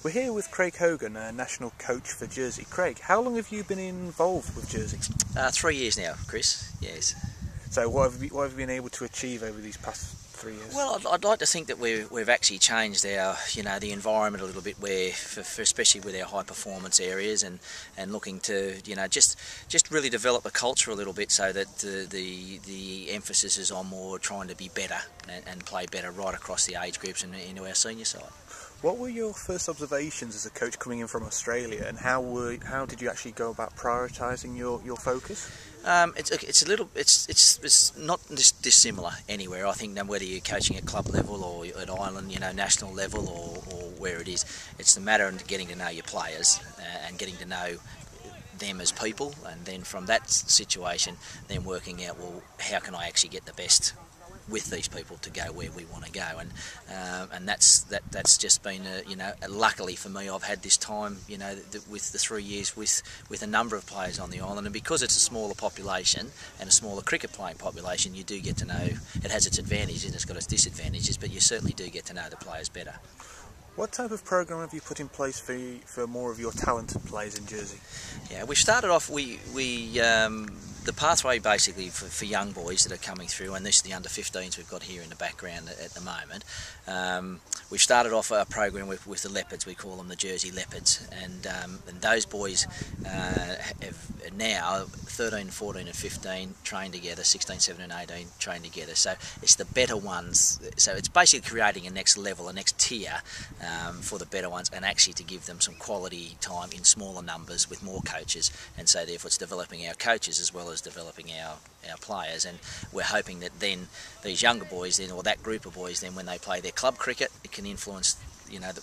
We're here with Craig Hogan, a national coach for Jersey. Craig, how long have you been involved with Jersey? 3 years now, Chris, yes. So what have you been able to achieve over these past 3 years? Well, I'd like to think that we've actually changed our, the environment a little bit, where, for especially with our high performance areas, and looking to, just really develop a culture a little bit, so that the emphasis is on more trying to be better and play better right across the age groups and into our senior side. What were your first observations as a coach coming in from Australia, and how did you actually go about prioritising your focus? It's not dissimilar anywhere. I think whether you're coaching at club level or at island, national level, or where it is, it's the matter of getting to know your players and getting to know them as people, and then from that situation, then working out, well, how can I actually get the best with these people to go where we want to go, and that's just been luckily for me, I've had this time with the 3 years with a number of players on the island, and because it's a smaller population and a smaller cricket playing population, you do get to know. It has its advantages and it's got its disadvantages, but you certainly do get to know the players better. What type of program have you put in place for more of your talented players in Jersey? Yeah, we started off. The pathway basically for young boys that are coming through, and this is the under-15s we've got here in the background at the moment. We've started off a program with the Leopards. We call them the Jersey Leopards, and those boys have now 13, 14 and 15 train together, 16, 17 and 18 train together. So it's the better ones. So it's basically creating a next level, a next tier for the better ones, and actually to give them some quality time in smaller numbers with more coaches, and so therefore it's developing our coaches as well as developing our players. And we're hoping that then these younger boys then, or that group of boys then, when they play their club cricket, it can influence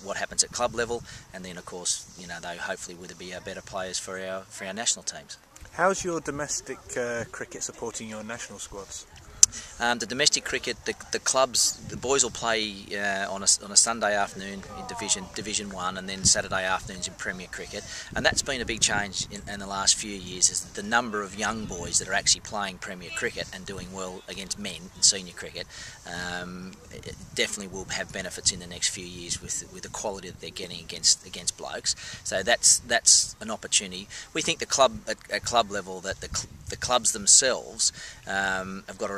what happens at club level, and then of course they hopefully would be our better players for our national teams. How's your domestic cricket supporting your national squads? The domestic cricket, the clubs, the boys will play on a Sunday afternoon in Division 1, and then Saturday afternoons in Premier Cricket, and that's been a big change in the last few years, is the number of young boys that are actually playing Premier Cricket and doing well against men in senior cricket. It definitely will have benefits in the next few years with the quality that they're getting against blokes. So that's an opportunity. We think at club level that the clubs themselves have got a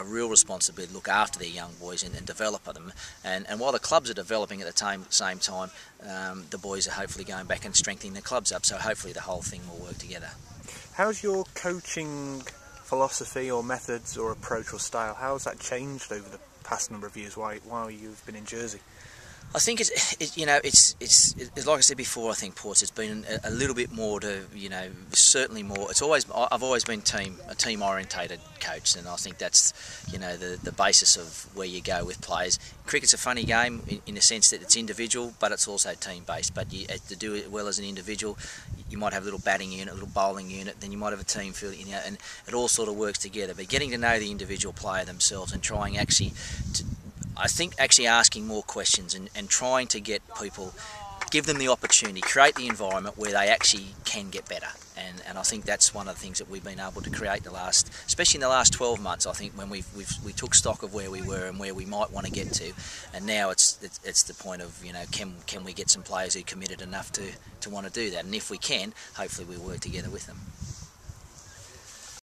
real responsibility to look after their young boys and develop them. And while the clubs are developing at the same time, the boys are hopefully going back and strengthening the clubs up. So hopefully the whole thing will work together. How's your coaching philosophy or methods or approach or style, how has that changed over the past number of years while you've been in Jersey? I think it's like I said before. I think, Ports, it's been a little bit more to certainly more. I've always been a team orientated coach, and I think that's the basis of where you go with players. Cricket's a funny game in the sense that it's individual, but it's also team based. But to do it well as an individual, you might have a little batting unit, a little bowling unit, then you might have a team field, and it all sort of works together. But getting to know the individual player themselves and trying actually I think actually asking more questions and trying to get people, give them the opportunity, create the environment where they actually can get better. And I think that's one of the things that we've been able to create especially in the last 12 months. I think when we took stock of where we were and where we might want to get to, and now it's the point of can we get some players who are committed enough to want to do that, and if we can, hopefully we'll work together with them.